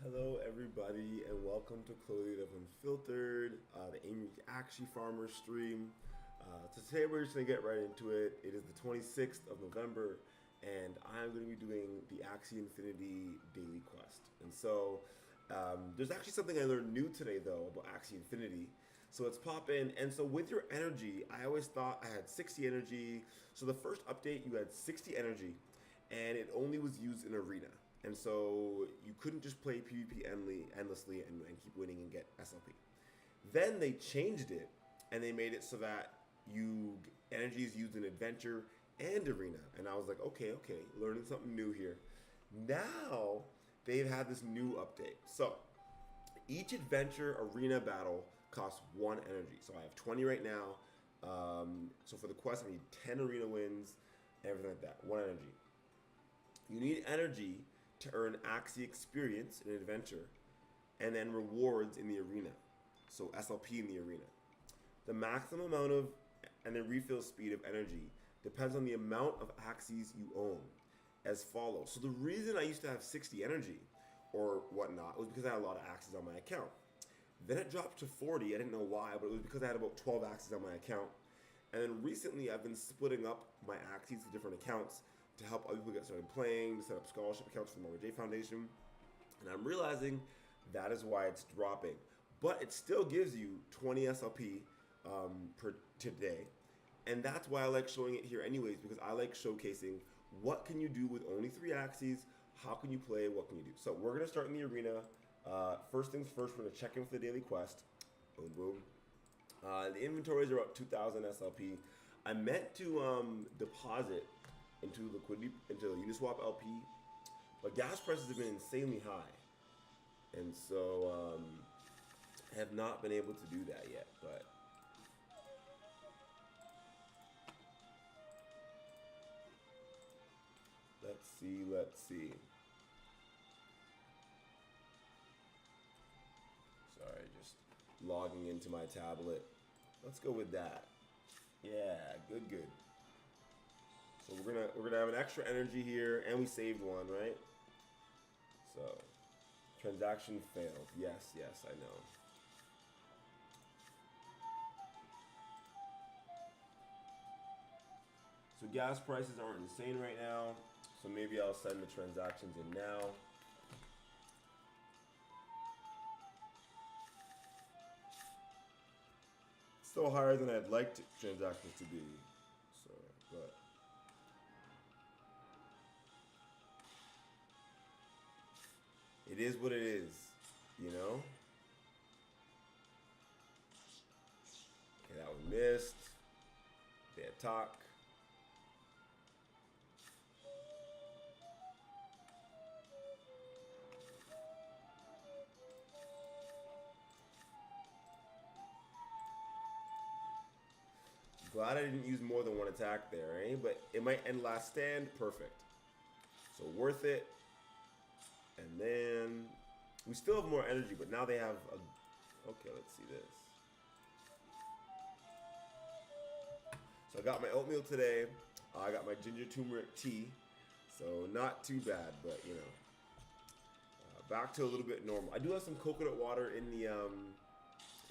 Hello, everybody, and welcome to Chloethedev Unfiltered, the Aimery Axie Farmer stream. So today we're just going to get right into it. It is the 26th of November, and I'm going to be doing the Axie Infinity daily quest. And so there's actually something I learned new today, though, about Axie Infinity. So let's pop in. And so with your energy, I always thought I had 60 energy. So the first update, you had 60 energy, and it only was used in Arena. And so you couldn't just play PvP endlessly and keep winning and get SLP. Then they changed it, and they made it so that energy is used in Adventure and Arena. And I was like, okay, learning something new here. Now they've had this new update. So each Adventure Arena battle costs 1 energy. So I have 20 right now. So for the quest, I need 10 Arena wins, everything like that. 1 energy. You need energy to earn Axie experience in Adventure, and then rewards in the Arena. So SLP in the Arena. The maximum amount of and the refill speed of energy depends on the amount of Axies you own, as follows. So the reason I used to have 60 energy or whatnot was because I had a lot of Axies on my account. Then it dropped to 40. I didn't know why, but it was because I had about 12 Axies on my account. And then recently I've been splitting up my Axies to different accounts to help other people get started playing, to set up scholarship accounts for the Margaret J Foundation. And I'm realizing that is why it's dropping. But it still gives you 20 SLP per today. And that's why I like showing it here anyways, because I like showcasing what can you do with only 3 Axies, how can you play, what can you do. So we're going to start in the Arena. First things first, we're going to check in for the daily quest. Boom, boom. The inventories are up 2,000 SLP. I meant to deposit into Uniswap LP, but gas prices have been insanely high, and so I have not been able to do that yet. But let's see. Sorry, just logging into my tablet. Let's go with that. Yeah, good. So we're gonna have an extra energy here, and we saved 1, right? So transaction failed. Yes, I know. So gas prices aren't insane right now, so maybe I'll send the transactions in now. Still higher than I'd like transactions to be. So, but. It is what it is, you know? Okay, that one missed. They attack. Glad I didn't use more than 1 attack there, eh? But it might end last stand. Perfect. So worth it. And then we still have more energy, but now they have a... Okay, let's see this. So I got my oatmeal today. I got my ginger turmeric tea. So not too bad, but you know, back to a little bit normal. I do have some coconut water in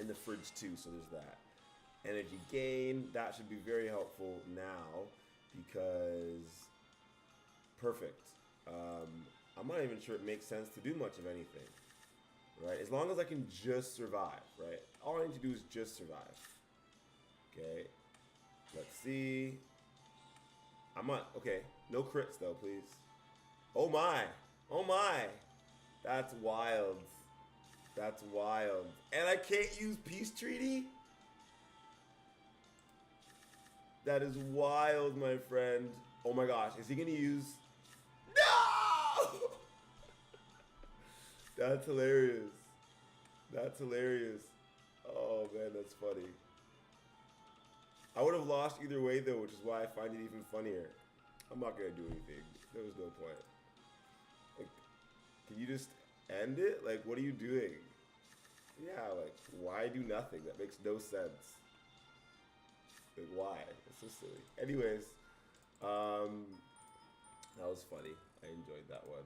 the fridge too, so there's that. Energy gain, that should be very helpful now because perfect. I'm not even sure it makes sense to do much of anything, right? As long as I can just survive, right? All I need to do is just survive. Okay, let's see. Okay, no crits though, please. Oh my, that's wild. That's wild. And I can't use peace treaty? That is wild, my friend. Oh my gosh, is he gonna use... No! That's hilarious. That's hilarious. Oh man, that's funny. I would have lost either way though, which is why I find it even funnier. I'm not gonna do anything. There was no point. Like, can you just end it? Like, what are you doing? Yeah, like, why do nothing? That makes no sense. Like, why? It's so silly. Anyways, that was funny. I enjoyed that one.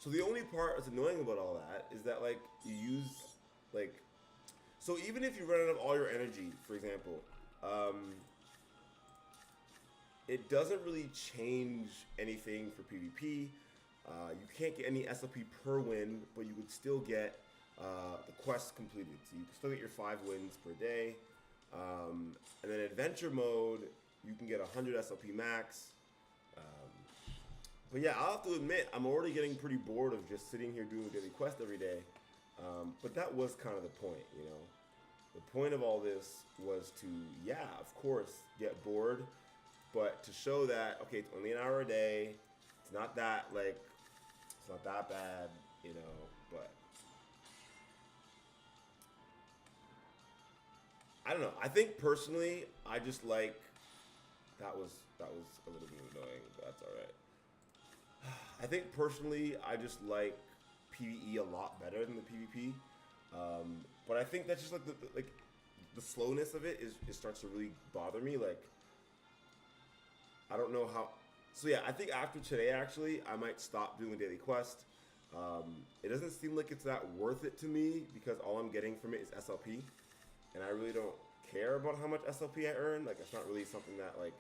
So the only part that's annoying about all that is that like you use like so even if you run out of all your energy, for example, it doesn't really change anything for PvP. You can't get any SLP per win, but you would still get the quests completed. So you can still get your 5 wins per day. And then adventure mode, you can get 100 SLP max. But yeah, I'll have to admit, I'm already getting pretty bored of just sitting here doing a daily quest every day. But that was kind of the point, you know. The point of all this was to, yeah, of course, get bored, but to show that, okay, it's only an hour a day. It's not that, like, it's not that bad, you know, but I don't know. I think personally, I just like, that was a little bit annoying, but that's all right. I think personally, I just like PvE a lot better than the PvP. But I think that's just like the slowness of it it starts to really bother me. Like, I don't know how. So yeah, I think after today, actually, I might stop doing a daily quest. It doesn't seem like it's that worth it to me because all I'm getting from it is SLP, and I really don't care about how much SLP I earn. Like, it's not really something that like.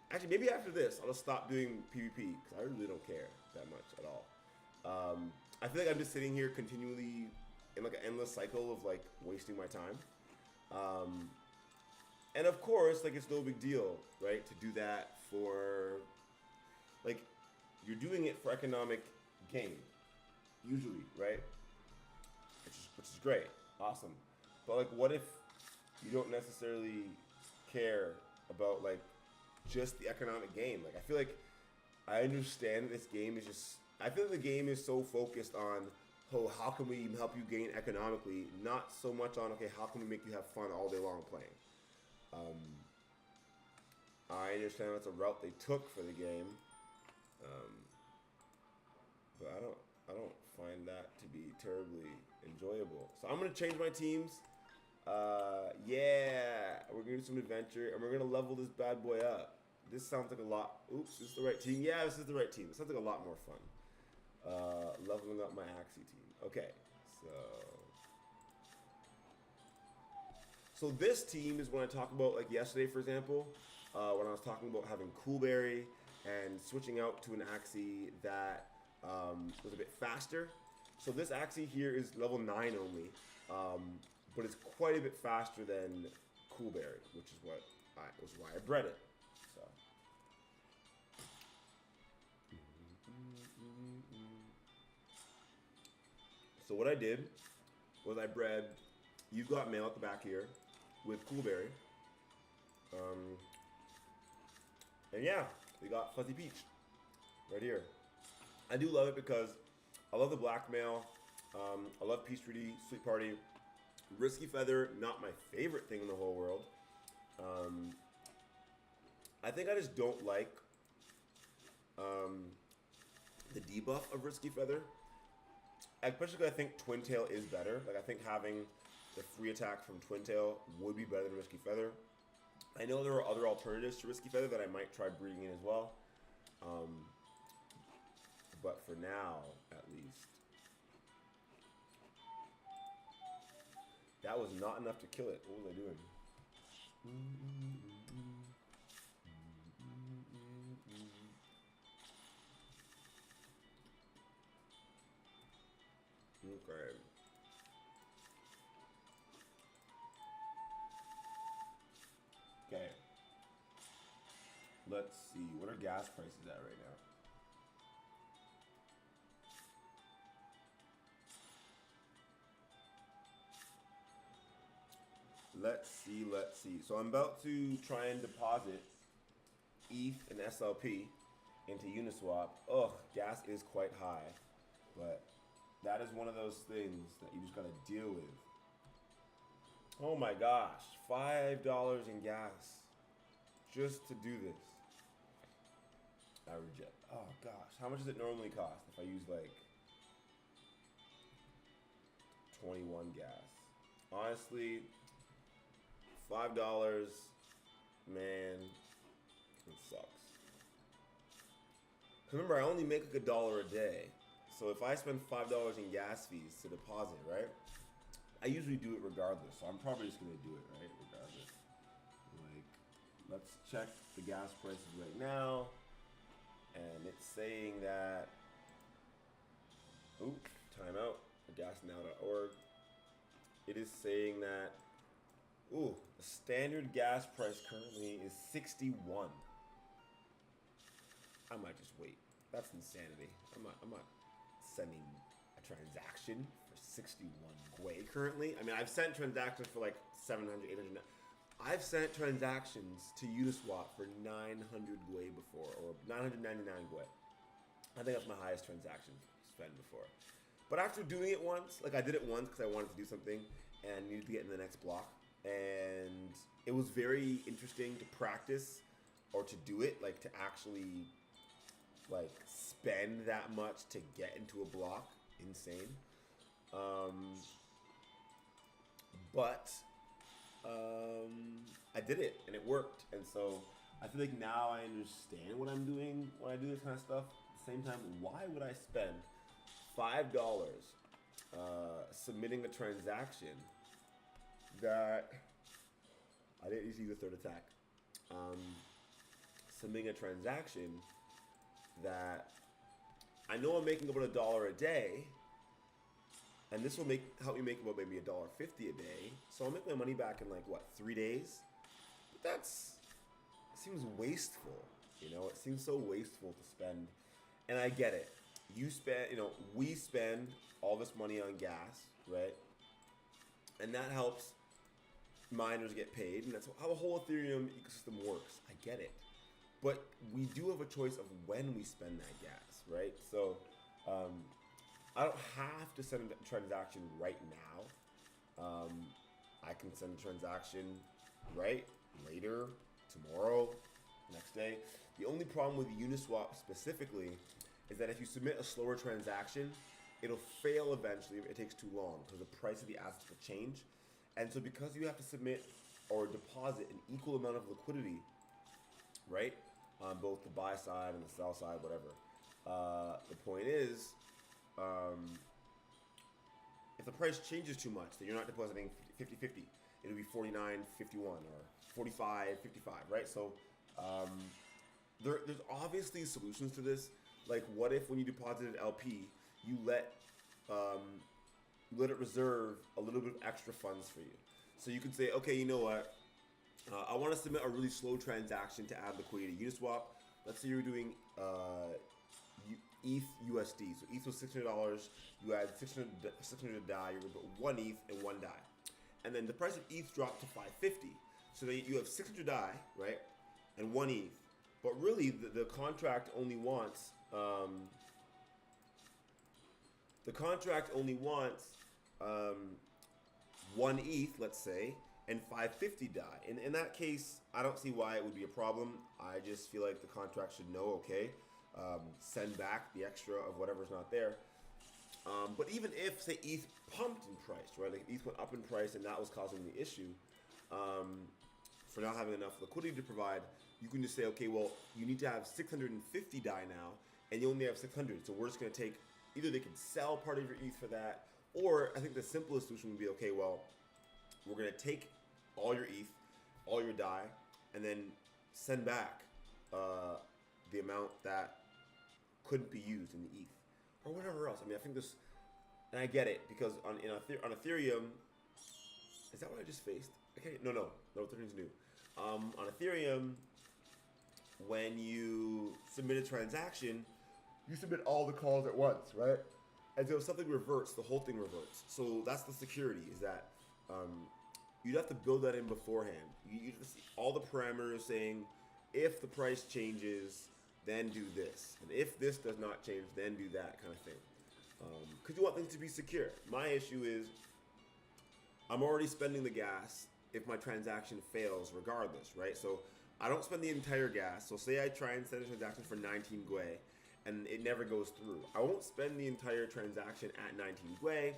Actually, maybe after this, I'll just stop doing PvP because I really don't care that much at all. I feel like I'm just sitting here continually in like an endless cycle of like wasting my time. And of course, like it's no big deal, right? To do that for, like, you're doing it for economic gain, usually, right? Which is great, awesome. But like, what if you don't necessarily care about like just the economic gain? Like, I feel like I understand this game is just. I feel like the game is so focused on, oh, how can we help you gain economically? Not so much on, okay, how can we make you have fun all day long playing? I understand that's a route they took for the game, but I don't find that to be terribly enjoyable. So I'm gonna change my teams. Yeah, we're gonna do some adventure, and we're gonna level this bad boy up. This sounds like a lot. Oops, is this the right team? Yeah, this is the right team. It sounds like a lot more fun. Leveling up my Axie team. Okay, so this team is when I talk about, like yesterday, for example, when I was talking about having Coolberry and switching out to an Axie that was a bit faster. So this Axie here is level 9 only, but it's quite a bit faster than Coolberry, which is why I bred it. So what I did was I bred You've Got Mail at the back here with Coolberry. And yeah, we got Fuzzy Peach right here. I do love it because I love the blackmail. I love Peach Treaty, Sweet Party. Risky Feather, not my favorite thing in the whole world. I think I just don't like the debuff of Risky Feather. Especially because I think Twin Tail is better. Like, I think having the free attack from Twin Tail would be better than Risky Feather. I know there are other alternatives to Risky Feather that I might try breeding in as well. But for now, at least. That was not enough to kill it. What was I doing? Okay. Okay. Let's see. What are gas prices at right now? Let's see. So I'm about to try and deposit ETH and SLP into Uniswap. Ugh, gas is quite high, but that is one of those things that you just gotta deal with. Oh my gosh, $5 in gas just to do this. I reject. Oh gosh, how much does it normally cost if I use like 21 gas? Honestly, $5, man, it sucks. Remember, I only make like $1 a day, So if I spend $5 in gas fees to deposit, right? I usually do it regardless. So I'm probably just gonna do it, right? Regardless. Like, let's check the gas prices right now. And it's saying that, oop, timeout, gasnow.org. It is saying that, ooh, the standard gas price currently is 61. I might just wait. That's insanity. I'm not sending a transaction for 61 Gwei currently. I mean, I've sent transactions for like 700, 800. I've sent transactions to Uniswap for 900 Gwei before, or 999 Gwei. I think that's my highest transaction spend before. But after doing it once, like I did it once because I wanted to do something and needed to get in the next block. And it was very interesting to practice or to do it, like to actually like spend that much to get into a block. Insane. But I did it and it worked. And so I feel like now I understand what I'm doing when I do this kind of stuff. At the same time, why would I spend $5 submitting a transaction that I didn't use the third attack? Submitting a transaction that I know I'm making about $1 a day, and this will help me make about maybe $1.50 a day. So I'll make my money back in like what, 3 days? But it seems wasteful. You know, it seems so wasteful to spend. And I get it. We spend all this money on gas, right? And that helps miners get paid, and that's how the whole Ethereum ecosystem works. I get it. But we do have a choice of when we spend that gas, right? So I don't have to send a transaction right now. I can send a transaction later, tomorrow, next day. The only problem with Uniswap specifically is that if you submit a slower transaction, it'll fail eventually if it takes too long because the price of the assets will change. And so because you have to submit or deposit an equal amount of liquidity, right, on both the buy side and the sell side, whatever, the point is, if the price changes too much, then you're not depositing 50-50. It'll be 49-51 or 45-55, right? So there's obviously solutions to this. Like, what if when you deposited LP, you let it reserve a little bit of extra funds for you? So you can say, okay, you know what? I want to submit a really slow transaction to add liquidity to Uniswap. Let's say you're doing ETH USD. So ETH was $600. You add 600 DAI. You're going to put 1 ETH and 1 DAI. And then the price of ETH dropped to 550. So that you have 600 DAI, right, and 1 ETH. But really, the contract only wants 1 ETH, let's say, and 550 DAI. In that case, I don't see why it would be a problem. I just feel like the contract should know, okay, send back the extra of whatever's not there. But even if, say, ETH pumped in price, right, like ETH went up in price and that was causing the issue, for not having enough liquidity to provide, you can just say, okay, well, you need to have 650 DAI now, and you only have 600. So we're just going to take, either they can sell part of your ETH for that, or I think the simplest solution would be, okay, well, we're going to take all your ETH, all your DAI, and then send back the amount that couldn't be used in the ETH, or whatever else. I mean, I think this, and I get it, because on Ethereum, is that what I just faced? Okay, no, Ethereum's new. On Ethereum, when you submit a transaction, you submit all the calls at once, right? And so if something reverts, the whole thing reverts. So that's the security, is that you'd have to build that in beforehand. You have to see all the parameters saying, if the price changes, then do this. And if this does not change, then do that kind of thing. Because you want things to be secure. My issue is, I'm already spending the gas if my transaction fails regardless, right? So I don't spend the entire gas. So say I try and send a transaction for 19 Gwei and it never goes through. I won't spend the entire transaction at 19 Gwei.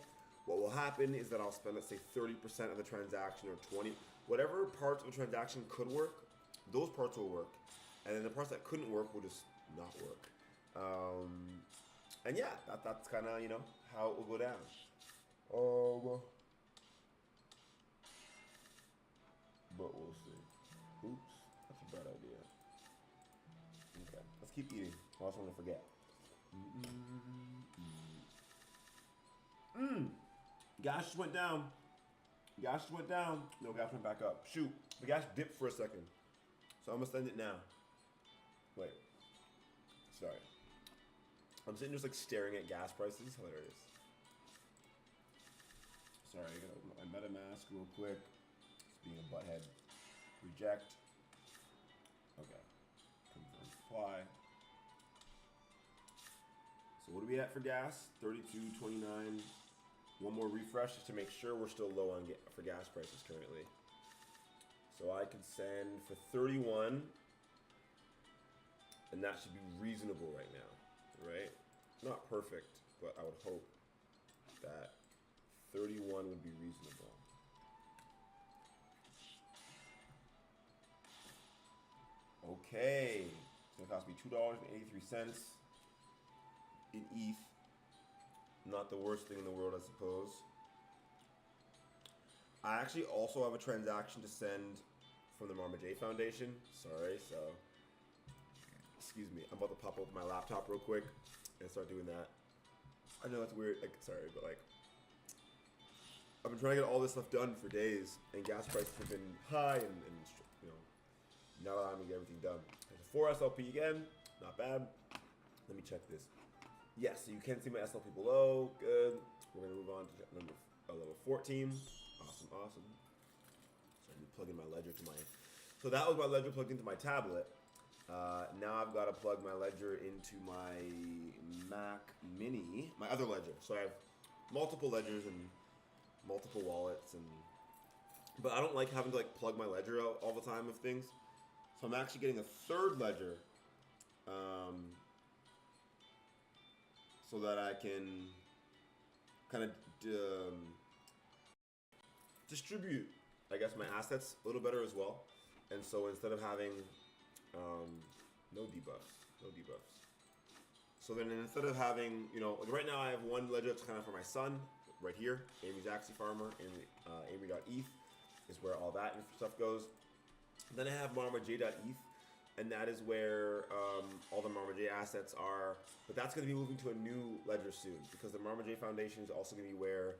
What will happen is that I'll spend, let's say, 30% of the transaction or 20, whatever parts of the transaction could work, those parts will work. And then the parts that couldn't work will just not work. And yeah, that's kind of, you know, how it will go down. Um, but we'll see. Oops, that's a bad idea. Okay, let's keep eating. I also want to forget. Gas just went down. Gas just went down. No, gas went back up. Shoot, the gas dipped for a second. So I'm gonna send it now. Wait. Sorry. I'm sitting just like staring at gas prices. Hilarious. Sorry, I gotta open up my MetaMask real quick. It's being a butthead. Reject. Okay. Confirm supply. So what are we at for gas? 32.29. One more refresh just to make sure we're still low on for gas prices currently. So I can send for 31, and that should be reasonable right now, right? Not perfect, but I would hope that 31 would be reasonable. Okay, it's gonna cost me $2.83 in ETH. Not the worst thing in the world, I suppose. I actually also have a transaction to send from the Marma J Foundation. Sorry, so excuse me. I'm about to pop open my laptop real quick and start doing that. I know it's weird, like sorry, but like I've been trying to get all this stuff done for days, and gas prices have been high, and you know, not allowing me to get everything done. There's a 4 SLP again, not bad. Let me check this. Yes, so you can see my SLP below. Good. We're gonna move on to level 14. Awesome, awesome. So let me plug in my ledger to my. So that was my ledger plugged into my tablet. Now I've got to plug my ledger into my Mac Mini, my other ledger. So I have multiple ledgers and multiple wallets, but I don't like having to like plug my ledger out all the time of things. So I'm actually getting a third ledger. So that I can kind of distribute, I guess, my assets a little better as well. And so instead of having no debuffs. So then instead of having, you know, like right now I have one ledger that's kind of for my son, right here, Aimery's Axie Farmer, and Aimery.eth is where all that stuff goes. Then I have MarmaJ.eth, and that is where all the Marma J assets are. But that's going to be moving to a new ledger soon, because the Marma J Foundation is also going to be where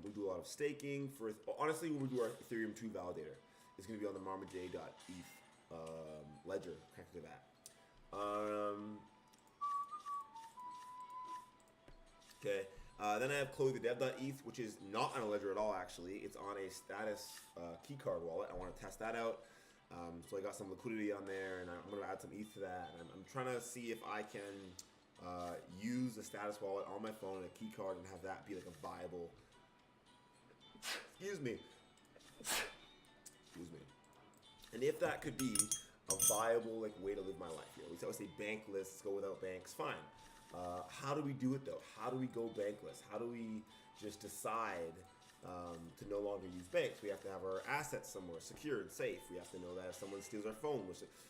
we do a lot of staking for. Honestly, when we do our Ethereum 2 validator, it's going to be on the MarmaJ.eth ledger connected to that. Okay. Then I have Chloethedev.eth, which is not on a ledger at all. Actually, it's on a status keycard wallet. I want to test that out. So I got some liquidity on there, and I'm going to add some ETH to that. And I'm trying to see if I can use the status wallet on my phone and a key card and have that be like a viable. Excuse me. And if that could be a viable like way to live my life here, we always say bankless, go without banks, fine. How do we do it though? How do we go bankless? How do we just decide to no longer use banks? We have to have our assets somewhere secure and safe. We have to know that if someone steals our phone,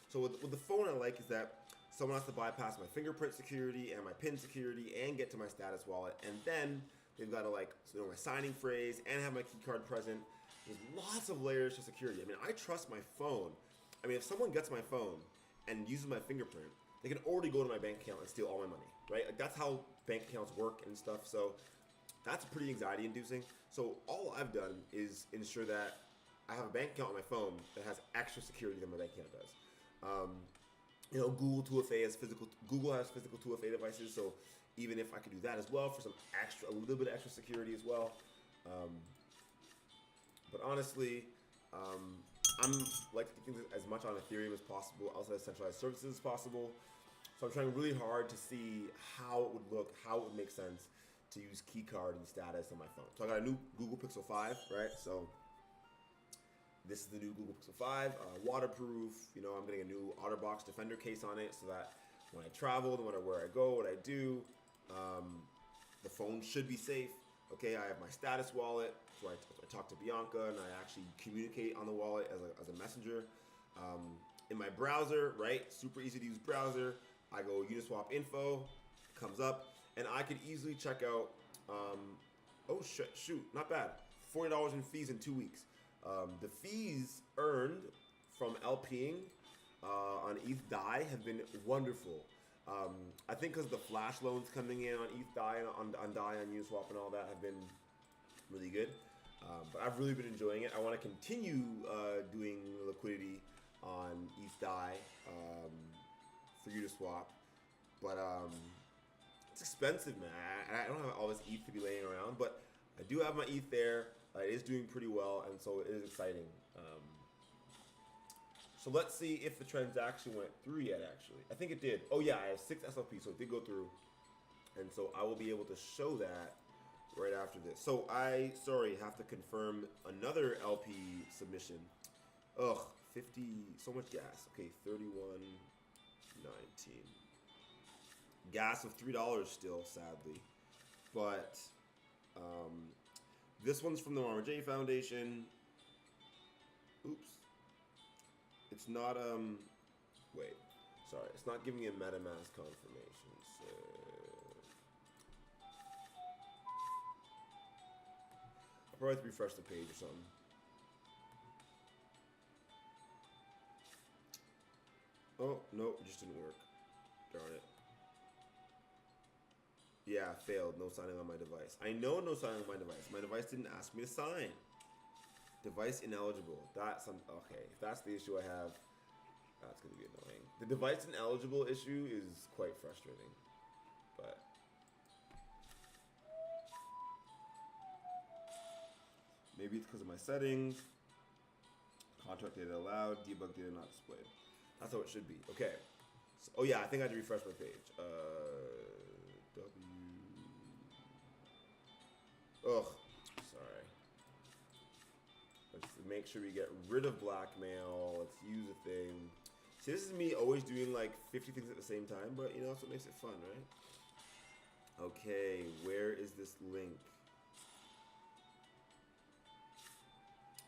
so with the phone, I like is that someone has to bypass my fingerprint security and my PIN security and get to my status wallet, and then they've got to like know my signing phrase and have my key card present. There's lots of layers to security. I mean, I trust my phone. I mean, if someone gets my phone and uses my fingerprint, they can already go to my bank account and steal all my money, right? Like that's how bank accounts work and stuff. So that's pretty anxiety inducing. So all I've done is ensure that I have a bank account on my phone that has extra security than my bank account does. You know, Google has physical 2FA devices. So even if I could do that as well for a little bit of extra security as well. But honestly, I'm like to think as much on Ethereum as possible, outside of centralized services as possible. So I'm trying really hard to see how it would look, how it would make sense to use keycard and status on my phone. So I got a new Google Pixel 5, right? So this is the new Google Pixel 5, waterproof. You know, I'm getting a new OtterBox Defender case on it so that when I travel, no matter where I go, what I do, the phone should be safe. Okay, I have my status wallet, so I talk to Bianca and I actually communicate on the wallet as a messenger. In my browser, right, super easy to use browser, I go Uniswap info, comes up, and I could easily check out. Oh shoot, not bad. $40 in fees in 2 weeks. The fees earned from LPing on ETH DAI have been wonderful. I think because the flash loans coming in on ETH DAI on DAI on Uniswap and all that have been really good. But I've really been enjoying it. I want to continue doing liquidity on ETH DAI for Uniswap, but it's expensive, man. I don't have all this ETH to be laying around, but I do have my ETH there. It is doing pretty well, and so it is exciting. So let's see if the transaction went through yet, actually. I think it did. Oh yeah, I have 6 SLP, so it did go through. And so I will be able to show that right after this. So I, sorry, have to confirm another LP submission. Ugh, 50, so much gas. Okay, 31.19. Gas of $3 still, sadly. But this one's from the Marma J Foundation. Oops. It's not, wait, sorry. It's not giving me a MetaMask confirmation, so. I'll probably have to refresh the page or something. Oh, no, it just didn't work. Darn it. Yeah, failed. No signing on my device. I know no signing on my device. My device didn't ask me to sign. Device ineligible. That's okay. If that's the issue I have, that's gonna be annoying. The device ineligible issue is quite frustrating, but maybe it's because of my settings. Contract data allowed. Debug data not displayed. That's how it should be. Okay. So, oh yeah, I think I had to refresh my page. Ugh. Sorry. Let's make sure we get rid of blackmail. Let's use a thing. See, this is me always doing like 50 things at the same time, but you know, that's what makes it fun, right? Okay, where is this link?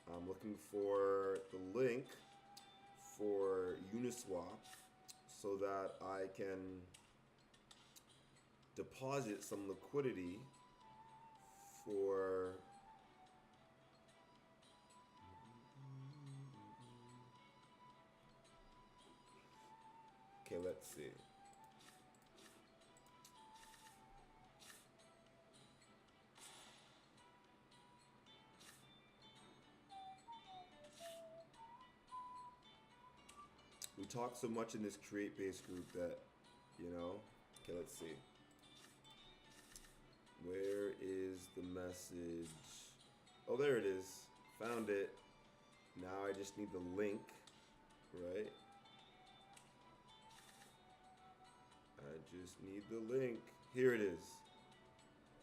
I'm looking for the link for Uniswap so that I can deposit some liquidity for okay, let's see. We talk so much in this create base group that, you know, okay, let's see. Where is the message? Oh, there it is. Found it. Now I just need the link, right? I just need the link. Here it is.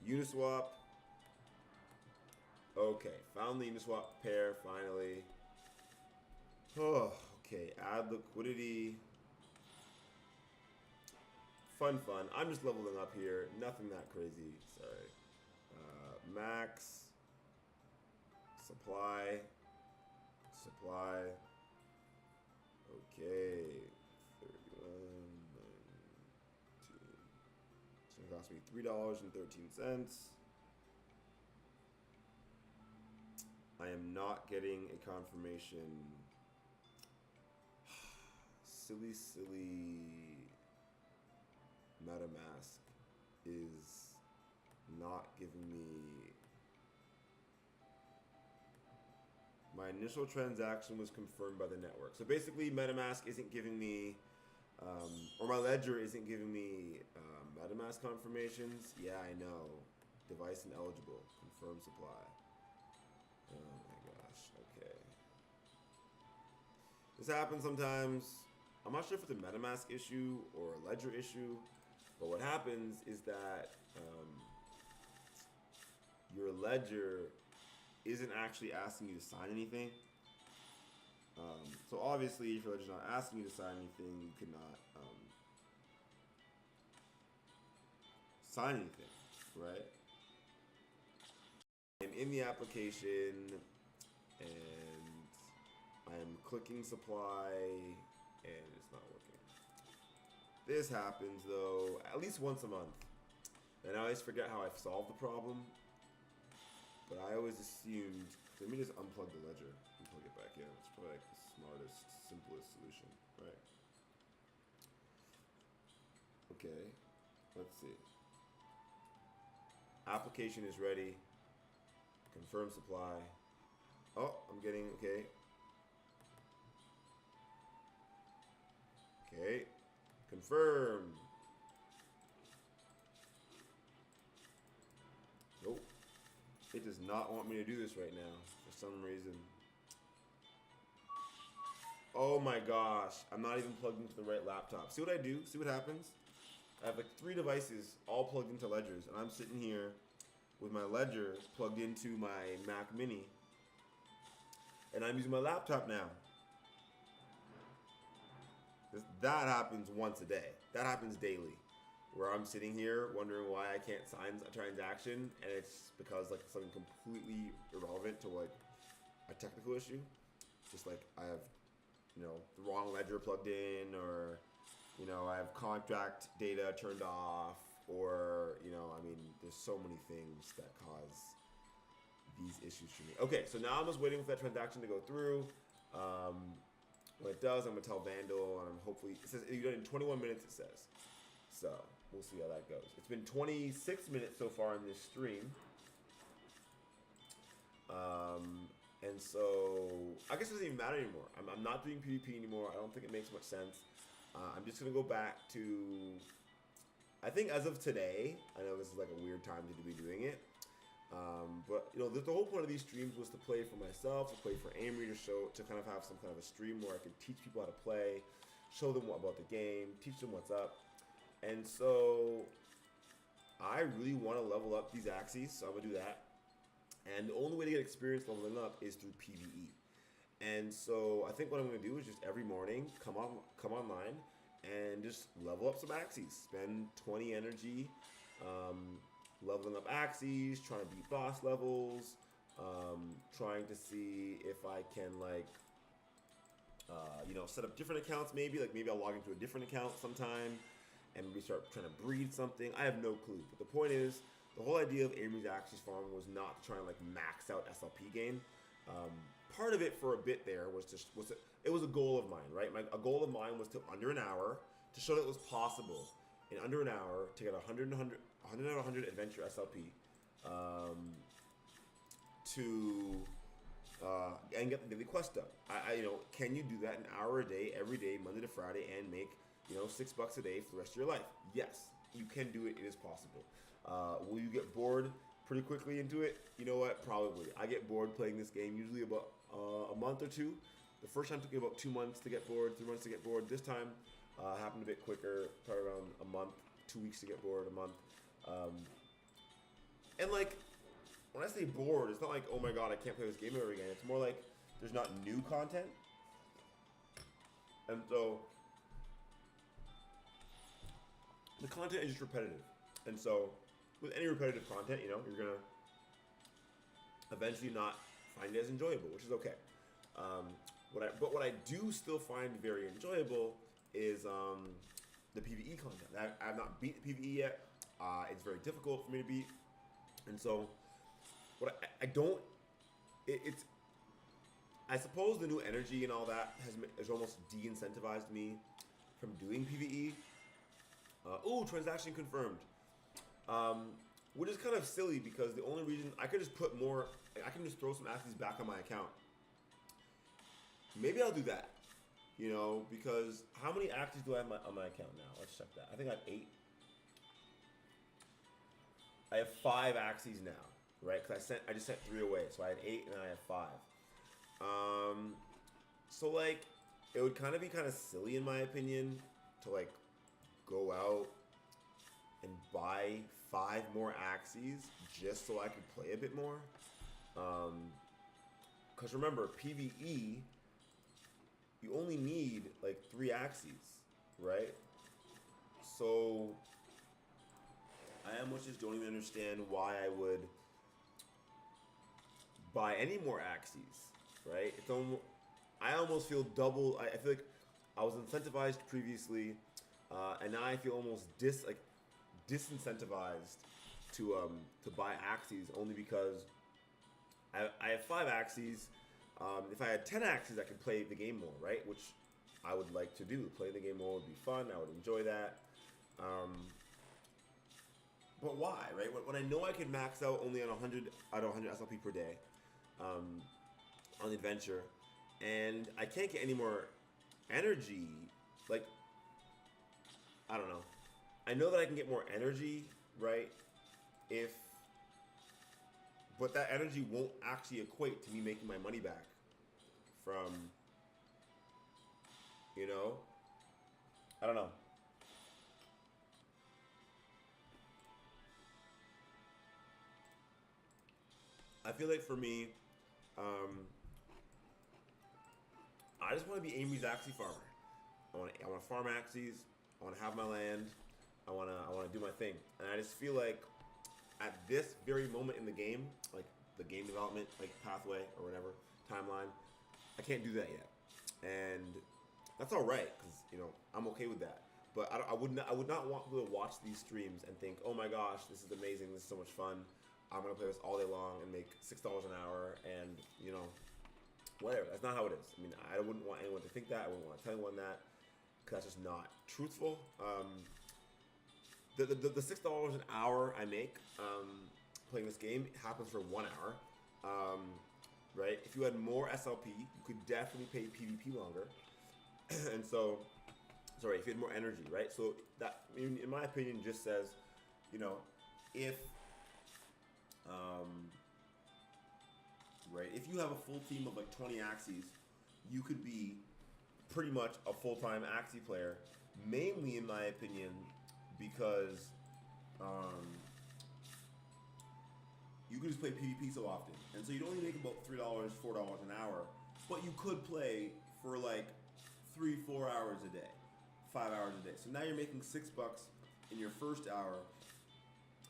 Uniswap. Okay, found the Uniswap pair finally. Oh, okay, add liquidity. Fun. I'm just leveling up here. Nothing that crazy. Sorry. Max. Supply. Okay. 31.19. It's gonna cost me $3.13. I am not getting a confirmation. Silly MetaMask is not giving me. My initial transaction was confirmed by the network. So basically, MetaMask isn't giving me, or my ledger isn't giving me MetaMask confirmations. Yeah, I know. Device ineligible. Confirm supply. Oh my gosh. Okay. This happens sometimes. I'm not sure if it's a MetaMask issue or a ledger issue, but what happens is that your ledger isn't actually asking you to sign anything. So obviously, if your ledger's not asking you to sign anything, you cannot sign anything, right? I'm in the application, and I'm clicking supply, and it's not working. This happens though at least once a month. And I always forget how I've solved the problem. But I always assumed, let me just unplug the ledger and plug it back in. It's probably like the smartest, simplest solution, right? Okay, let's see. Application is ready. Confirm supply. Oh, I'm getting, okay. Okay, confirm. Nope. It does not want me to do this right now for some reason. Oh my gosh, I'm not even plugged into the right laptop. See what I do? See what happens? I have like 3 devices all plugged into ledgers, and I'm sitting here with my ledger plugged into my Mac Mini, and I'm using my laptop now. That happens once a day. That happens daily, where I'm sitting here wondering why I can't sign a transaction, and it's because like something completely irrelevant to like a technical issue. Just like I have, you know, the wrong ledger plugged in, or you know, I have contract data turned off, or you know, I mean, there's so many things that cause these issues for me. Okay, so now I'm just waiting for that transaction to go through. When it does, I'm gonna tell Vandal, and I'm hopefully, it says you're done in 21 minutes, it says. So we'll see how that goes. It's been 26 minutes so far in this stream. And so I guess it doesn't even matter anymore. I'm not doing PvP anymore. I don't think it makes much sense. I'm just gonna go back to, I think as of today, I know this is like a weird time to be doing it. But you know, the whole point of these streams was to play for myself, to play for Aimery, to kind of have some kind of a stream where I could teach people how to play, show them about the game, teach them what's up. And so I really want to level up these Axies, so I'm gonna do that. And the only way to get experience leveling up is through PvE. And so I think what I'm gonna do is just every morning come online and just level up some Axies. Spend 20 energy. Leveling up Axies, trying to beat boss levels, trying to see if I can like, you know, set up different accounts maybe. Like maybe I'll log into a different account sometime and maybe start trying to breed something. I have no clue. But the point is, the whole idea of Aimery's Axie farm was not to try and like max out SLP gain. Part of it for a bit there it was a goal of mine, right? A goal of mine was to under an hour, to show that it was possible in under an hour to get 100 out of 100 adventure SLP, and get the daily quest done. You know, can you do that an hour a day, every day, Monday to Friday, and make, you know, $6 a day for the rest of your life? Yes, you can do it. It is possible. Will you get bored pretty quickly into it? You know what? Probably. I get bored playing this game usually about a month or two. The first time took me about 2 months to get bored, 3 months to get bored. This time happened a bit quicker, probably around a month, 2 weeks to get bored, a month. And like, when I say bored, it's not like, oh my god, I can't play this game ever again. It's more like there's not new content. And so the content is just repetitive. And so with any repetitive content, you know, you're gonna eventually not find it as enjoyable, which is okay. But what I do still find very enjoyable is the PvE content. I have not beat the PvE yet. It's very difficult for me to beat, and so what I suppose the new energy and all that has almost de-incentivized me from doing PvE. Transaction confirmed, which is kind of silly because the only reason I could just put more, I can just throw some Axies back on my account. Maybe I'll do that, you know, because how many Axies do I have on my account now? Let's check that. I think I have 8. I have 5 Axies now, right? Because I just sent 3 away, so I had 8 and then I have 5. So like, it would kind of be kind of silly in my opinion to like go out and buy 5 more Axies just so I could play a bit more. Because remember, PvE, you only need like 3 Axies, right? So I almost just don't even understand why I would buy any more Axies, right? I almost feel double. I feel like I was incentivized previously, and now I feel almost disincentivized to buy Axies only because I have 5 Axies. If I had 10 Axies, I could play the game more, right? Which I would like to do. Playing the game more would be fun. I would enjoy that. But why, right? When I know I can max out only on 100 out of 100 SLP per day on the adventure, and I can't get any more energy, like, I don't know. I know that I can get more energy, right? But that energy won't actually equate to me making my money back from, I don't know. I feel like for me, I just want to be Aimery's Axie farmer. I want to farm Axies. I want to have my land. I want to do my thing. And I just feel like at this very moment in the game, like the game development, like pathway or whatever timeline, I can't do that yet. And that's all right, because I'm okay with that. But I would not want people to watch these streams and think, oh my gosh, this is amazing. This is so much fun. I'm gonna play this all day long and make $6 an hour, and whatever. That's not how it is. I mean, I wouldn't want anyone to think that. I wouldn't want to tell anyone that, because that's just not truthful. The $6 an hour I make playing this game happens for 1 hour, right? If you had more SLP, you could definitely play PvP longer, and so, sorry, if you had more energy, right? So that, in my opinion, just says, if right, if you have a full team of like 20 Axies, you could be pretty much a full-time Axie player, mainly in my opinion, because you could just play PvP so often. And so you'd only make about $3, $4 an hour, but you could play for like 3-4 hours a day, 5 hours a day. So now you're making $6 in your first hour,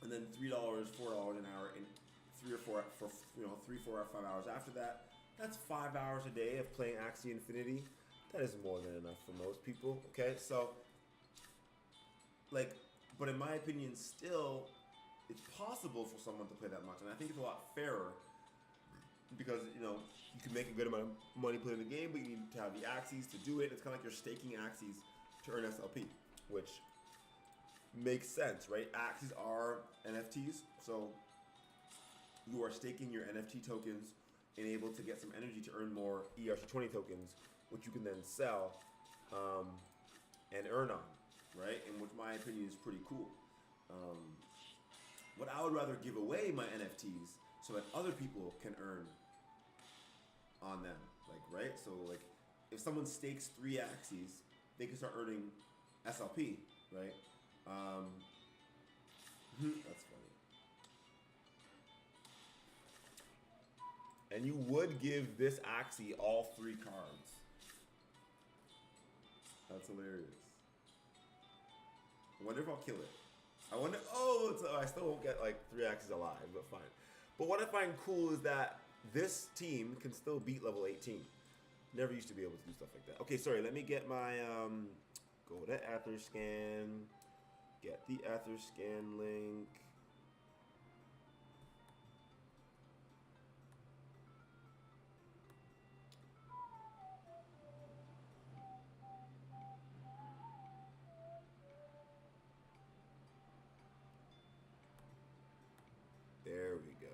and then $3, $4 an hour in 3 or 4 or 5 hours after that. That's 5 hours a day of playing Axie Infinity. That is more than enough for most people. Okay, so but in my opinion, still, it's possible for someone to play that much, and I think it's a lot fairer because you can make a good amount of money playing the game, but you need to have the Axies to do it. It's kind of like you're staking Axies to earn SLP, which makes sense, right? Axies are NFTs, so you are staking your NFT tokens and able to get some energy to earn more ERC20 tokens, which you can then sell and earn on, right? And which, my opinion, is pretty cool. What I would rather give away my NFTs so that other people can earn on them, right? So, if someone stakes 3 Axies, they can start earning SLP, right? That's funny. And you would give this Axie all 3 cards. That's hilarious. I wonder if I'll kill it. I wonder, I still won't get 3 Axies alive, but fine. But what I find cool is that this team can still beat level 18. Never used to be able to do stuff like that. Okay, sorry, let me get my, go to Etherscan, get the Etherscan link. There we go.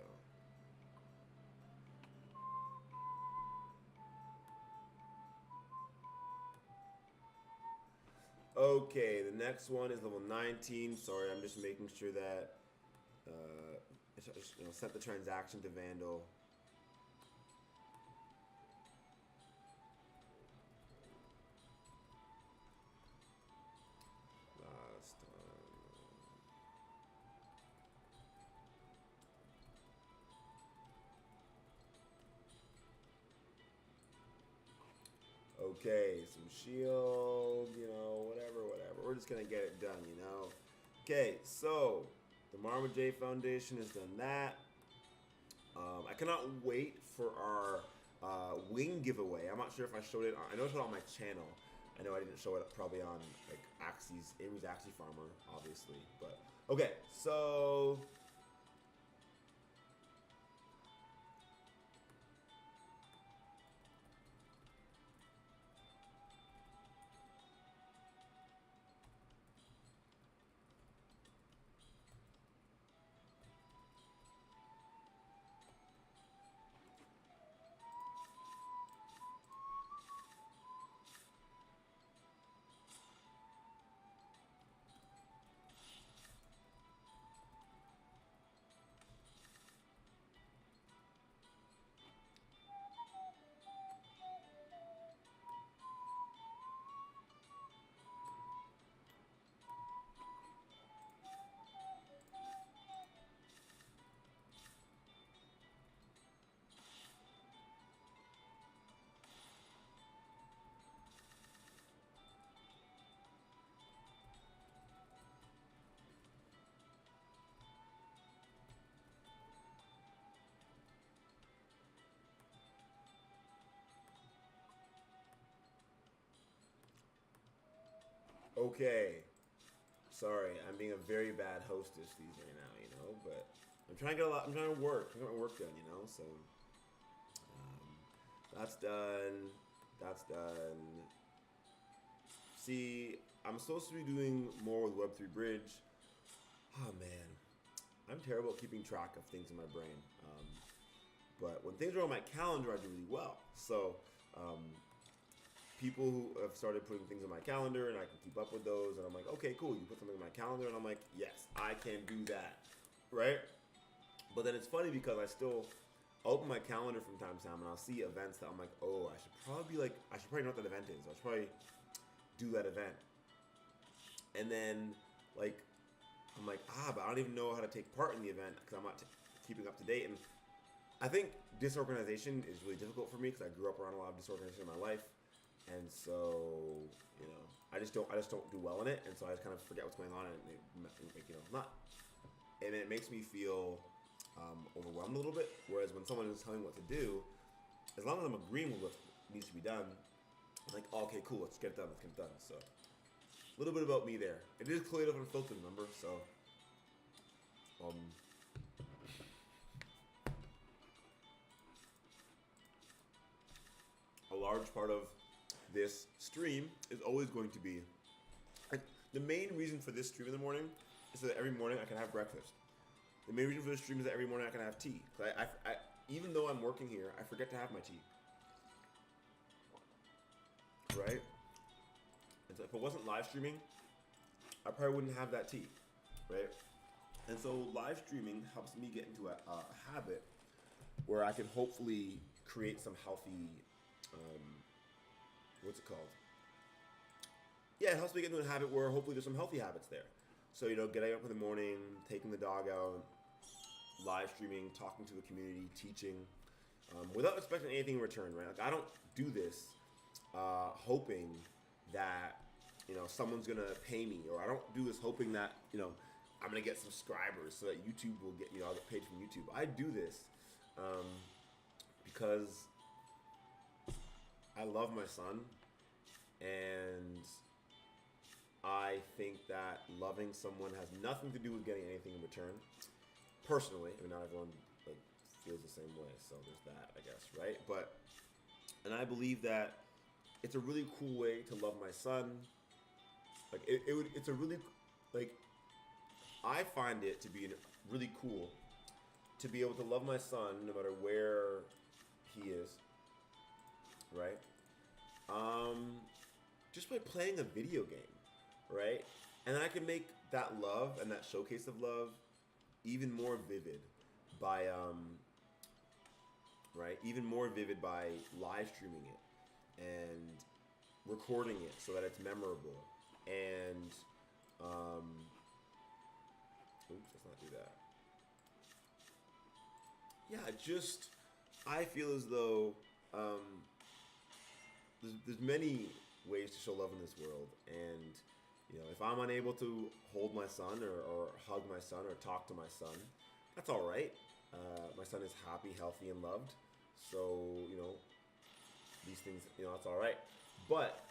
Okay, the next one is level 19. Sorry, I'm just making sure that set the transaction to Vandal. Last time. Okay, some shield, whatever. We're just gonna get it done, Okay, so the Marma J Foundation has done that. I cannot wait for our wing giveaway. I'm not sure if I showed it. I know I showed it on my channel. I know I didn't show it probably on Axie's, Aimery's Axie Farmer, obviously, but Okay, so okay. Sorry, I'm being a very bad hostess these right now, but I'm trying to get a lot. I'm trying to work. I'm getting my work done. So that's done. That's done. See, I'm supposed to be doing more with Web3 Bridge. Oh man, I'm terrible at keeping track of things in my brain. But when things are on my calendar, I do really well. So people who have started putting things on my calendar and I can keep up with those, and I'm like, okay, cool, you put something on my calendar, and I'm like, yes, I can do that, right? But then it's funny because I still open my calendar from time to time and I'll see events that I'm like, oh, I should probably know what that event is. I should probably do that event. And then like I'm like, but I don't even know how to take part in the event because I'm not keeping up to date. And I think disorganization is really difficult for me because I grew up around a lot of disorganization in my life, and so I just don't do well in it, and so I just kind of forget what's going on, and it makes me feel overwhelmed a little bit. Whereas when someone is telling me what to do, as long as I'm agreeing with what needs to be done, I'm like, oh, okay, cool, let's get it done. So a little bit about me there. It is Chloethedev Unfiltered, remember? So a large part of this stream is always going to be the main reason for this stream in the morning is that every morning I can have breakfast. The main reason for this stream is that every morning I can have tea. I even though I'm working here, I forget to have my tea. Right? And so if it wasn't live streaming, I probably wouldn't have that tea. Right? And so live streaming helps me get into a habit where I can hopefully create some healthy, what's it called? Yeah, it helps me get into a habit where hopefully there's some healthy habits there. So, getting up in the morning, taking the dog out, live streaming, talking to the community, teaching, without expecting anything in return, right? Like, I don't do this hoping that, someone's going to pay me, or I don't do this hoping that, I'm going to get subscribers so that YouTube will get, I'll get paid from YouTube. I do this because I love my son, and I think that loving someone has nothing to do with getting anything in return. Personally, not everyone feels the same way, so there's that, I guess, right? And I believe that it's a really cool way to love my son. It's a really, I find it to be really cool to be able to love my son no matter where he is, right? Just by playing a video game, right? And then I can make that love and that showcase of love even more vivid by even more vivid by live streaming it and recording it so that it's memorable. And let's not do that. Yeah, I feel as though there's many ways to show love in this world, and if I'm unable to hold my son or hug my son or talk to my son, that's all right. My son is happy, healthy, and loved, so these things, that's all right. But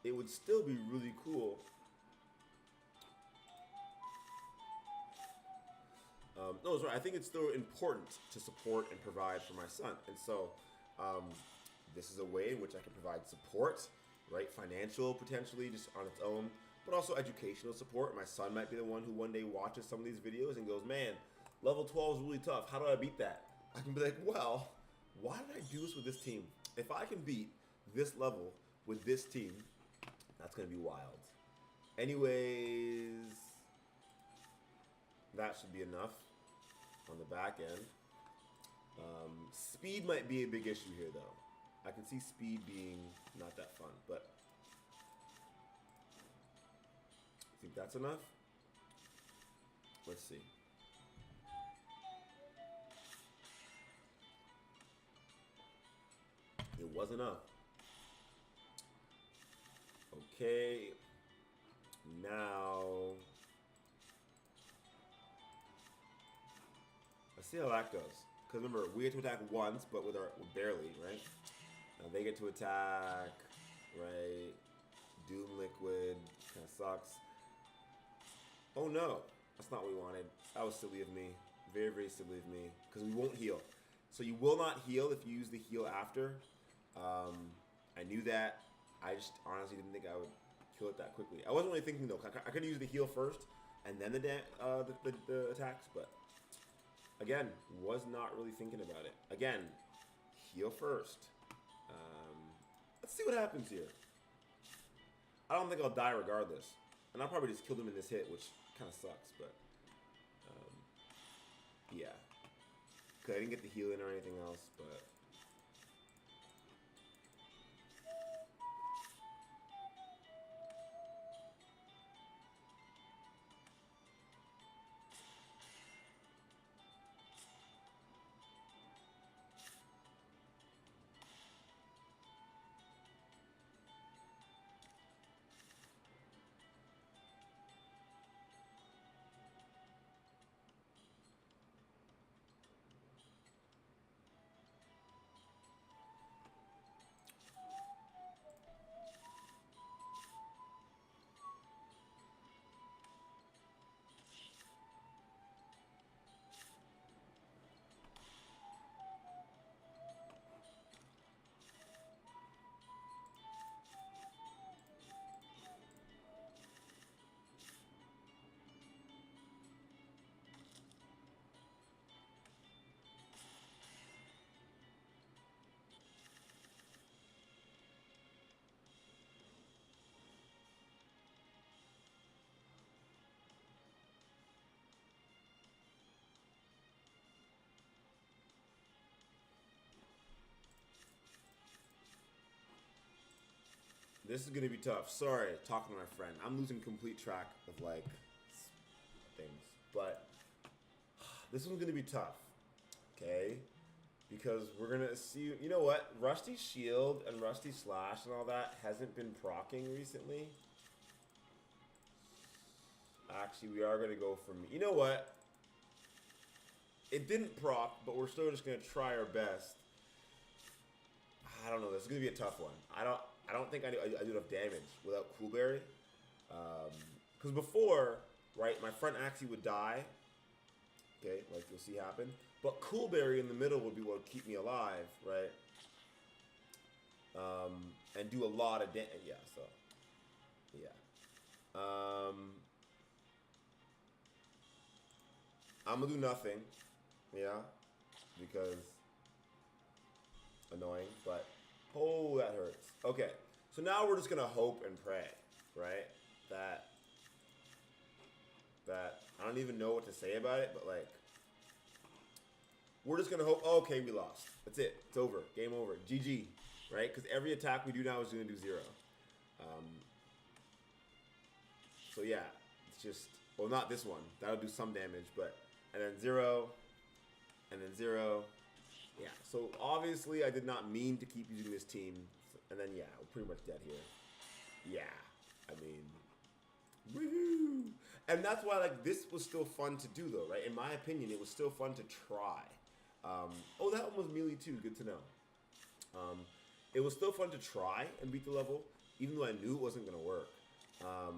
it would still be really cool no, it's right. I think it's still important to support and provide for my son, and so this is a way in which I can provide support, right? Financial, potentially, just on its own, but also educational support. My son might be the one who one day watches some of these videos and goes, man, level 12 is really tough. How do I beat that? I can be like, well, why did I do this with this team? If I can beat this level with this team, that's going to be wild. Anyways, that should be enough on the back end. Speed might be a big issue here, though. I can see speed being not that fun, but I think that's enough. Let's see. It was enough. Okay. Now, let's see how that goes. Because remember, we get to attack once, but with barely, right? Now they get to attack, right? Doom Liquid, kind of sucks. Oh no, that's not what we wanted. That was silly of me. Very, very silly of me. Because we won't heal. So you will not heal if you use the heal after. I knew that. I just honestly didn't think I would kill it that quickly. I wasn't really thinking though. I could use the heal first and then the attacks, but again, was not really thinking about it. Again, heal first. Let's see what happens here. I don't think I'll die regardless, and I'll probably just kill them in this hit, which kind of sucks. But yeah, cause I didn't get the heal in or anything else, but. This is gonna be tough. Sorry, talking to my friend. I'm losing complete track of like things, but this one's gonna be tough. Okay, because we're gonna see. You know what? Rusty Shield and Rusty Slash and all that hasn't been proccing recently. Actually, we are gonna go from. You know what? It didn't proc, but we're still just gonna try our best. I don't know. This is gonna be a tough one. I don't think I do enough damage without Coolberry. Because before, right, my front Axie would die. Okay, like you'll see happen. But Coolberry in the middle would be what would keep me alive, right? And do a lot of damage. Yeah, so. Yeah. I'm going to do nothing. Yeah. Because annoying, but oh, that hurts. Okay, so now we're just gonna hope and pray, right? That I don't even know what to say about it, but like we're just gonna hope. Oh, okay, we lost. That's it. It's over. Game over. GG. Right? Because every attack we do now is gonna do 0. So yeah, it's just well, not this one. That'll do some damage, but and then 0, and then 0. Yeah, so obviously I did not mean to keep using this team. And then, yeah, we're pretty much dead here. Yeah, I mean, woohoo! And that's why, like, this was still fun to do, though, right? In my opinion, it was still fun to try. Oh, that one was melee, too. Good to know. It was still fun to try and beat the level, even though I knew it wasn't going to work. Yeah,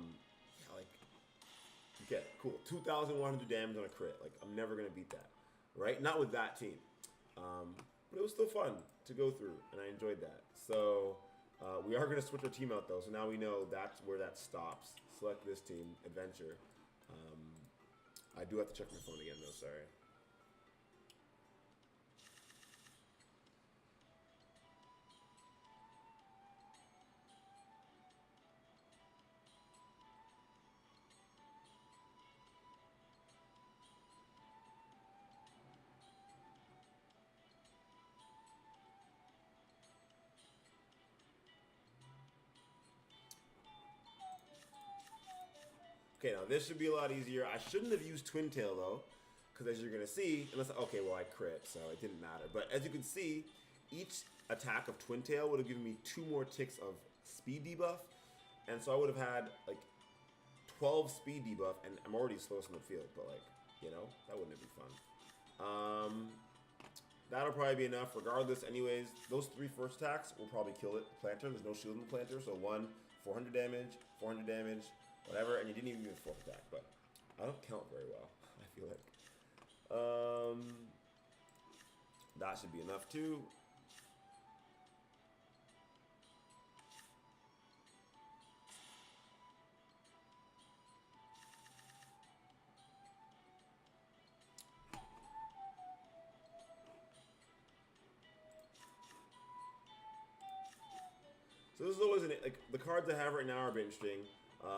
like, Okay, cool. 2,100 damage on a crit. Like, I'm never going to beat that. Right? Not with that team. But it was still fun to go through, and I enjoyed that. So, we are going to switch our team out, though. So now we know that's where that stops. Select this team, Adventure. I do have to check my phone again, though. Sorry. Okay, now this should be a lot easier. I shouldn't have used Twin Tail though, because as you're gonna see, unless okay, well I crit, so it didn't matter. But as you can see, each attack of Twin Tail would have given me 2 more ticks of speed debuff, and so I would have had like 12 speed debuff, and I'm already slowest in the field. But like, you know, that wouldn't be fun. That'll probably be enough, regardless. Anyways, those 3 first attacks will probably kill it. Planter, there's no shield in the Planter, so 1, 400 damage, 400 damage. Whatever, and you didn't even do the 4th attack, but I don't count very well, I feel like. That should be enough too. So this is always like the cards I have right now are a bit interesting.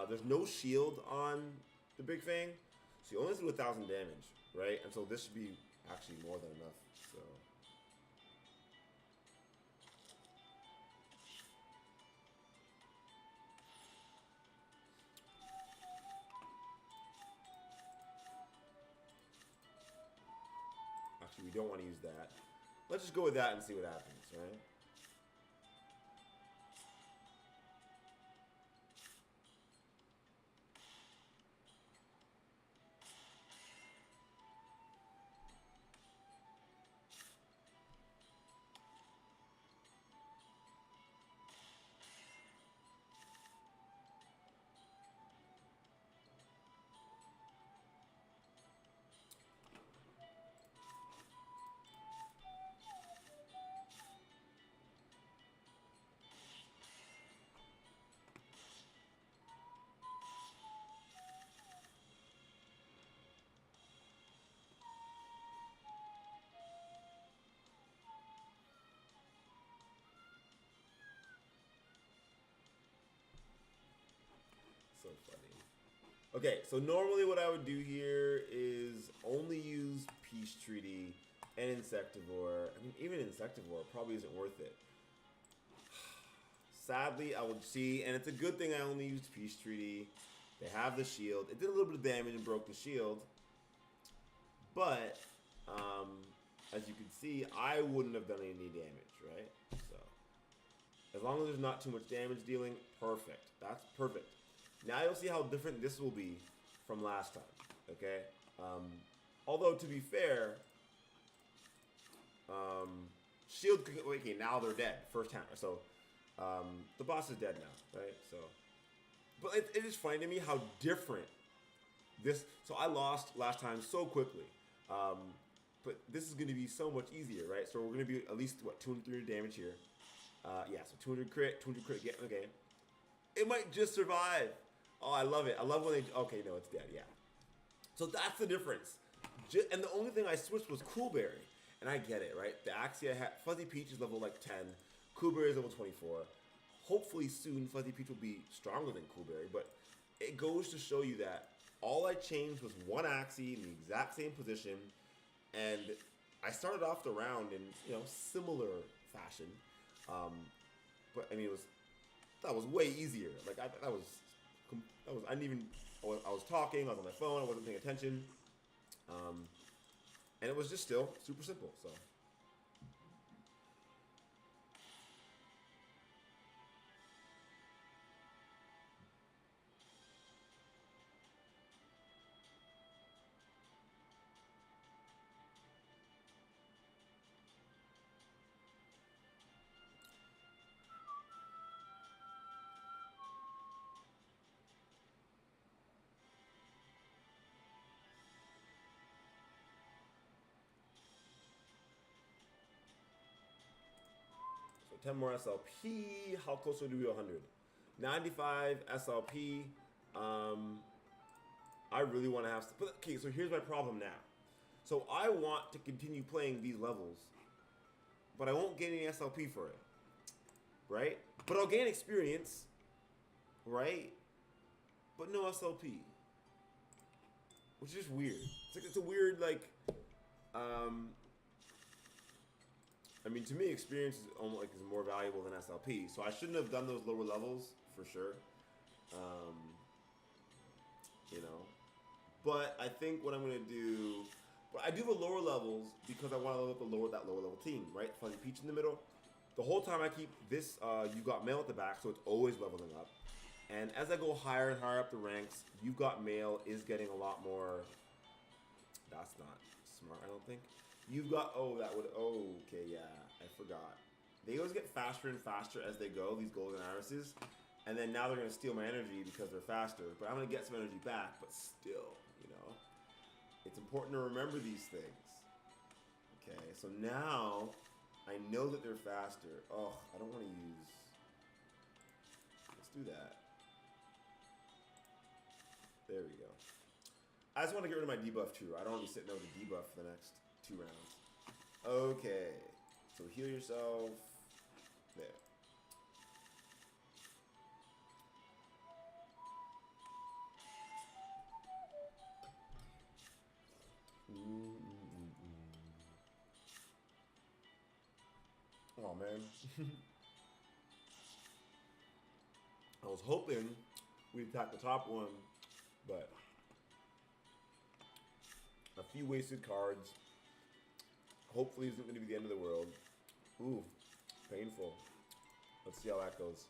There's no shield on the Big Fang, so you only have to do 1,000 damage, right? And so this should be actually more than enough. So actually, we don't want to use that. Let's just go with that and see what happens, right? So funny. Okay, so normally what I would do here is only use Peace Treaty and Insectivore. I mean, even Insectivore probably isn't worth it. Sadly, I would see, and it's a good thing I only used Peace Treaty. They have the shield. It did a little bit of damage and broke the shield. But, as you can see, I wouldn't have done any damage, right? So, as long as there's not too much damage dealing, perfect. That's perfect. Now you'll see how different this will be from last time, okay? Although, to be fair, shield, okay, now they're dead, first time. So, the boss is dead now, right? So, but it is funny to me how different this, so I lost last time so quickly. But this is going to be so much easier, right? So we're going to be at least, what, 200, 300 damage here. Yeah, so 200 crit, get, okay. It might just survive. Oh, I love it. I love when they, okay, no, it's dead, yeah. So that's the difference. And the only thing I switched was Coolberry. And I get it, right? The Axie I had, Fuzzy Peach is level like 10. Coolberry is level 24. Hopefully soon Fuzzy Peach will be stronger than Coolberry, but it goes to show you that all I changed was one Axie in the exact same position, and I started off the round in, you know, similar fashion. But I mean, that was way easier. Like that was I didn't even, I was talking, I was on my phone, I wasn't paying attention, and it was just still super simple. So. 10 more SLP. How close are we to 100? 95 SLP. I really want to have... But, okay, so here's my problem now. So I want to continue playing these levels, but I won't get any SLP for it, right? But I'll gain experience, right? But no SLP, which is just weird. It's like, it's a weird, like, I mean, to me, experience is almost like is more valuable than SLP. So I shouldn't have done those lower levels for sure. You know, but I think what I'm gonna do, but I do the lower levels because I want to level up that lower level team, right? Fuzzy Peach in the middle. The whole time I keep this, you got mail at the back, so it's always leveling up. And as I go higher and higher up the ranks, You've Got Mail is getting a lot more. That's not smart, I don't think. You've Got, oh, that would, oh, okay, yeah, I forgot. They always get faster and faster as they go, these golden irises. And then now they're going to steal my energy because they're faster. But I'm going to get some energy back, but still, you know. It's important to remember these things. Okay, so now I know that they're faster. Oh, I don't want to use... Let's do that. There we go. I just want to get rid of my debuff true. I don't want to be sitting over the debuff for the next 2 rounds. Okay. So heal yourself. There. Oh man. I was hoping we'd attack the top one, but a few wasted cards. Hopefully isn't going to be the end of the world. Ooh, painful. Let's see how that goes.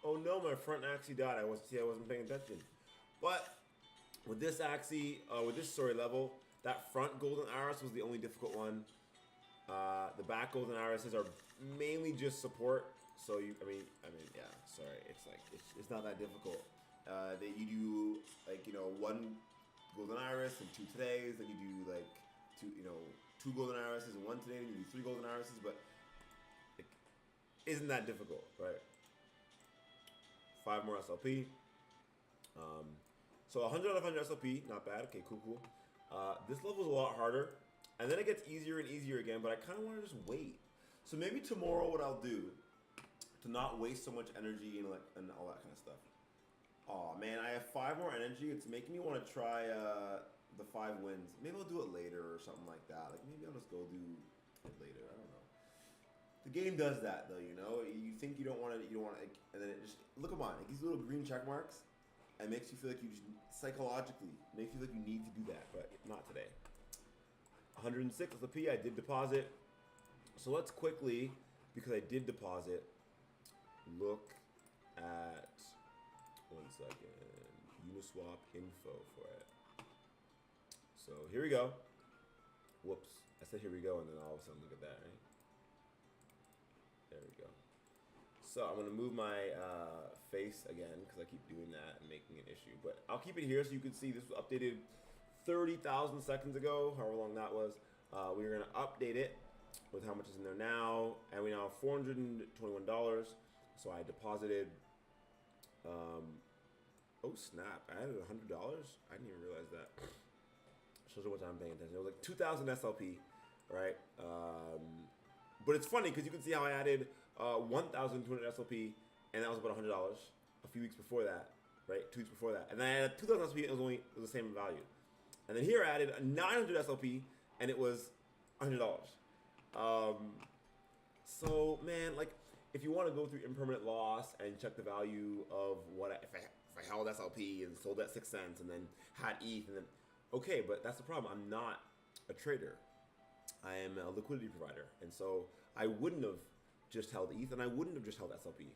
Oh no, my front Axie died. I wasn't paying attention. But with this Axie, with this story level, that front golden iris was the only difficult one. The back golden irises are mainly just support. So I mean, yeah. Sorry, it's not that difficult. You do like 1 golden iris and 2 todays. Then you do like 2 golden irises and 1 today. Then you do 3 golden irises, but it isn't that difficult, right? 5 more SLP. So 100 out of 100 SLP, not bad. Okay, cool. This level's a lot harder, and then it gets easier and easier again. But I kind of want to just wait. So maybe tomorrow, what I'll do to not waste so much energy and all that kind of stuff. Oh man, I have 5 more energy. It's making me want to try the 5 wins. Maybe I'll do it later or something like that. Like maybe I'll just go do it later. I don't know. The game does that though, you know. You think you don't want to, and then it just look at mine. Like these little green check marks. It makes you feel like you just psychologically makes you feel like you need to do that, but not today. 106 SLP. I did deposit. So let's quickly, because I did deposit, look at 1 second Uniswap info for it. So here we go. Whoops, I said here we go, and then all of a sudden look at that, right? There we go. So I'm gonna move my face again because I keep doing that and making an issue. But I'll keep it here so you can see this was updated 30,000 seconds ago, however long that was. We're gonna update it with how much is in there now, and we now have $421. So I deposited. Oh snap! I added $100. I didn't even realize that. Shows you what time I'm paying attention. It was like 2,000 SLP, right? But it's funny because you can see how I added 1,200 SLP, and that was about $100 a few weeks before that, right? 2 weeks before that, and then I added 2,000 SLP, and it was the same value. And then here I added 900 SLP, and it was $100. So man, like if you want to go through impermanent loss and check the value of what if I held SLP and sold at 6 cents and then had ETH and then okay, but that's the problem. I'm not a trader. I am a liquidity provider, and so I wouldn't have just held ETH and I wouldn't have just held SLP.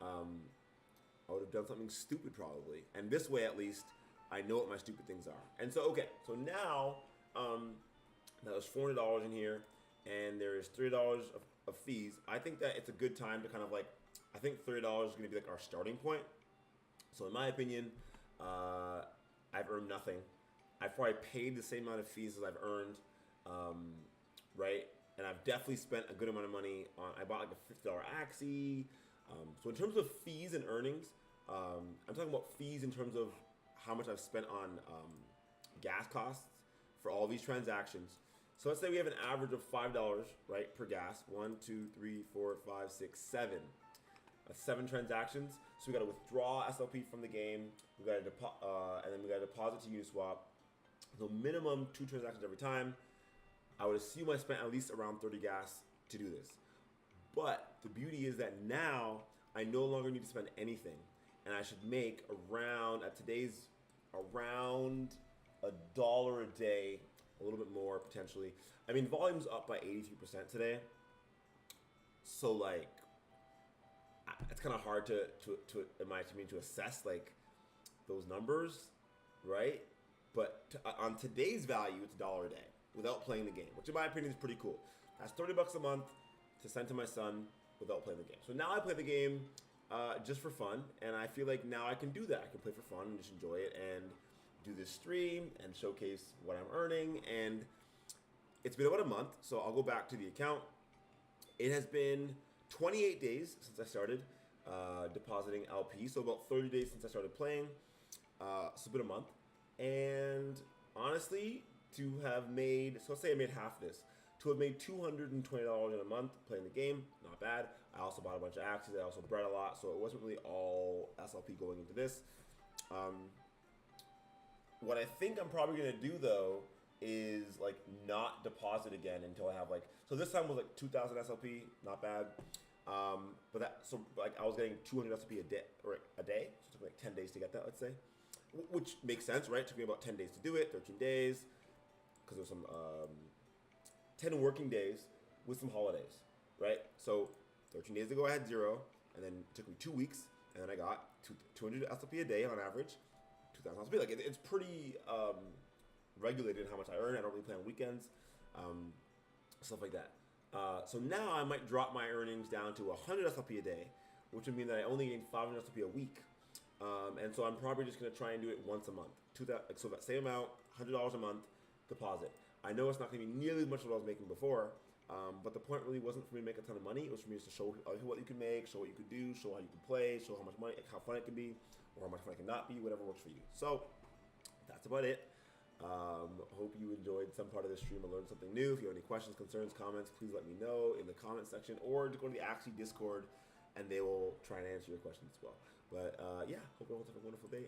I would have done something stupid probably, and this way at least I know what my stupid things are. And so okay, so now there's $400 in here, and there's $30 of fees. I think that it's a good time to kind of like, I think $30 is going to be like our starting point. So in my opinion, I've earned nothing. I've probably paid the same amount of fees as I've earned, right? And I've definitely spent a good amount of money on, I bought like a $50 Axie. So in terms of fees and earnings, I'm talking about fees in terms of how much I've spent on gas costs for all these transactions. So let's say we have an average of $5, right, per gas. 1, 2, 3, 4, 5, 6, 7. That's 7 transactions. So we got to withdraw SLP from the game. We got to and then we got to deposit to Uniswap. So minimum 2 transactions every time. I would assume I spent at least around 30 gas to do this. But the beauty is that now I no longer need to spend anything, and I should make around at today's around $1 a day. A little bit more potentially. I mean, volume's up by 83% today. So like, it's kind of hard to in my opinion, to assess like those numbers, right? But on today's value, it's $1 a day without playing the game, which in my opinion is pretty cool. That's $30 a month to send to my son without playing the game. So now I play the game just for fun, and I feel like now I can do that. I can play for fun and just enjoy it and do this stream and showcase what I'm earning. And it's been about a month, so I'll go back to the account. It has been 28 days since I started depositing LP, so about 30 days since I started playing. So it's been a month, and honestly, to have made, so let's say I made half this, to have made $220 in a month playing the game, not bad. I also bought a bunch of Axies. I also bred a lot, so it wasn't really all SLP going into this. What I think I'm probably gonna do though is like not deposit again until I have like, so this time was like 2,000 SLP, not bad. But that, so like I was getting 200 SLP a day, so it took me like 10 days to get that, let's say, which makes sense, right? It took me about 10 days to do it, 13 days, because there's some 10 working days with some holidays, right? So 13 days ago I had 0, and then it took me 2 weeks, and then I got 200 SLP a day on average. 2,000 SLP. Like it's pretty regulated in how much I earn. I don't really play on weekends, stuff like that. So now I might drop my earnings down to 100 SLP a day, which would mean that I only gain 500 SLP a week. And so I'm probably just gonna try and do it once a month. So that same amount, $100 a month, deposit. I know it's not gonna be nearly as much as what I was making before, but the point really wasn't for me to make a ton of money. It was for me just to show what you can make, show what you could do, show how you can play, show how much money, how fun it can be, or how much fun it cannot be, whatever works for you. So that's about it. Hope you enjoyed some part of this stream and learned something new. If you have any questions, concerns, comments, please let me know in the comment section, or just go to the Axie Discord and they will try and answer your questions as well. But yeah, hope everyone has a wonderful day.